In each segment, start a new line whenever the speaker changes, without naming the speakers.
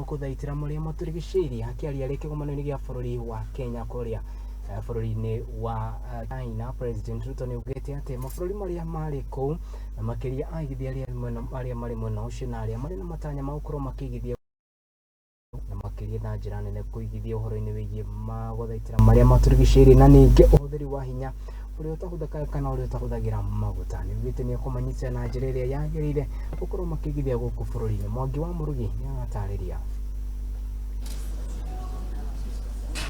Uthaitiri maria Maturigiciirie akiaria Kigomano-ini gia bururi wa Kenya kuria bururi-ini wa China. President Ruto ni Augite ati mabũrũri maria mari kou na Makiria aigithia aria mari mwena ucio na aria mari na matanya ma gukorwo makigithia na Makiria na njira nene kuigithia uhoro-ini wigie maguthaitira maria Maturigiciirie na ningi uhuthiri wa hinya uria utahuthaga kana uria utahuthagira maguta ni ugite ni kumanyitira na njira iria yagirire gukorwo makigithia guku bururi-ini. Mwangi wa Murugi ni agatariria.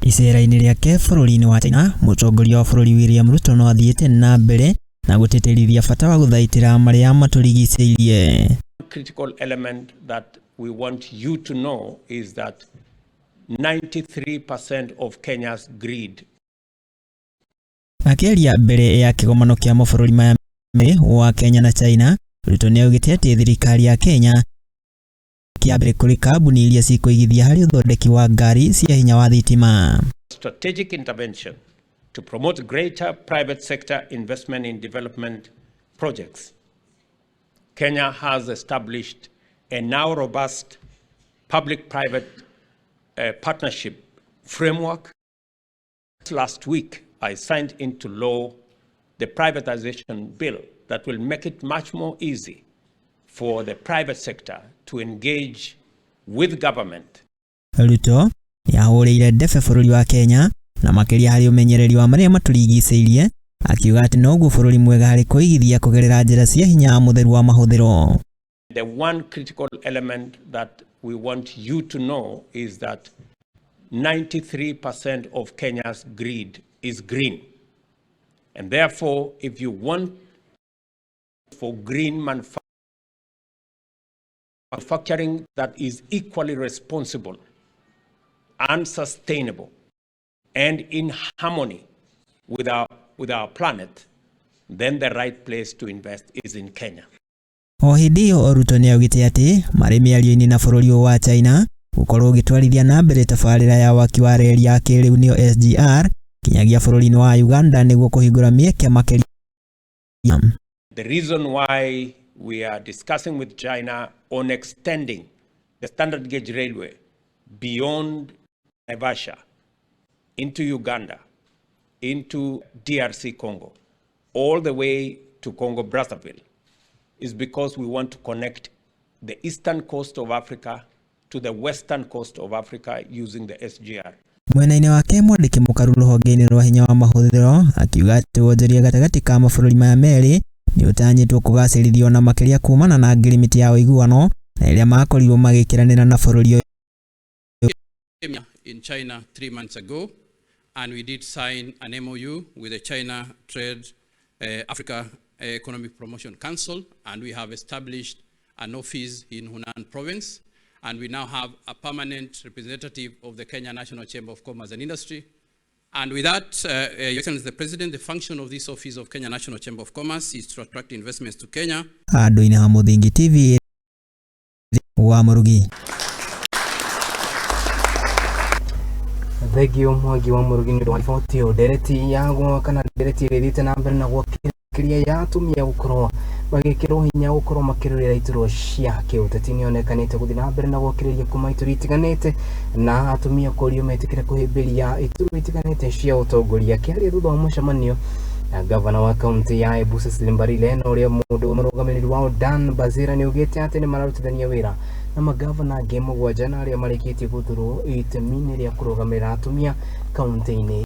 Iceera-ini riake bururi-ini wa China, Mutongoria wa bururi William Ruto no athiite na mbere na gutĩtĩrithia bata wa guthaitira maria Maturigiciirie.
Critical element that we want you to know is that 93% of Kenya's greed.
Akiaria mbere ya kigomano kia mabũrũri maya wa Kenya na China, Ruto ni augite ati thirikari ya Kenya kiambere kuri kambuni iria cikuigithia hari uthondeki wa ngari cia hinya wa thitima.
Strategic intervention to promote greater private sector investment in development projects. Kenya has established a now robust public-private partnership framework. Last week, I signed into law the privatization bill that will make it much more easy for the private sector to engage with government.
Ruto yahũrĩire ndebe bũrũri wa Kenya na makiria hari umenyereri wa maria Maturigiciirie akiuga ati noguo bũrũri mwega hari kuigithia kugerera njira cia hinya mutheru wa mahuthiro.
The one critical element that we want you to know is that 93% of Kenya's greed is green. And therefore, if you want for green manufacturing that is equally responsible and sustainable and in harmony with our planet, then the right place to invest is in Kenya.
O hindi iyo Ruto ni augite ati mari miario-ini na bururi wa China gukorwo ugitwarithia na mbere tabarira ya waki wa reli ya kiriu nio SGR kinyagia bururi-ini wa Uganda niguo kuhingura mieke makiria.
The reason why we are discussing with China on extending the standard gauge railway beyond Naivasha into Uganda, into DRC Congo, all the way to Congo Brazzaville, is because we want to connect the eastern coast of Africa to the western coast of Africa using the SGR.
Mwena-ini wake mwandiki mukaru ruhonge-ini rwa hinya wa mahuthiro akiuga ati wonjoria gatagati ka mabũrũri maya meri ni utanyitwo kugacirithio na makiria kumana na ngirimiti ya uiguano na iria makorirwo magikiranira na bũrũri
in China 3 months ago, and we did sign an MOU with the China Trade Africa Economic Promotion Council, and we have established an office in Hunan province, and we now have a permanent representative of the Kenya National Chamber of Commerce and Industry. And with that, Your Excellency the President, the function of this office of Kenya National Chamber of Commerce is to attract investments to Kenya.
Andũ-inĩ ha Muthingi TV wa Murugi.
Thegio Mwangi wa Murugi ni riboti dereti ya kana dereti ĩrĩthĩte na mbere na gwakiria ya atumia gukorwo magĩkĩrwo hinya gukorwo makĩrũĩra iturwa cia kĩũteti nĩonekanĩte gũthiĩ na mbere na gwakĩrĩria kuma iturwa itiganĩte na atumia kũrio metĩkĩre kũhĩmbĩria iturwa itiganĩte cia ũtongoria. Akĩaria thutha wa mũcemanio na gavana wa kaunti ya Embu Mbarile na ũrĩa mũrũgamĩrĩri wao Dan Bazira nĩ augĩte atĩ nĩ mararutithania wĩra na magavana angĩ mũgwanja na arĩa marĩkĩtie gũthurwo itemi-inĩ rĩa kũrũgamĩrĩra atumia kaunti-inĩ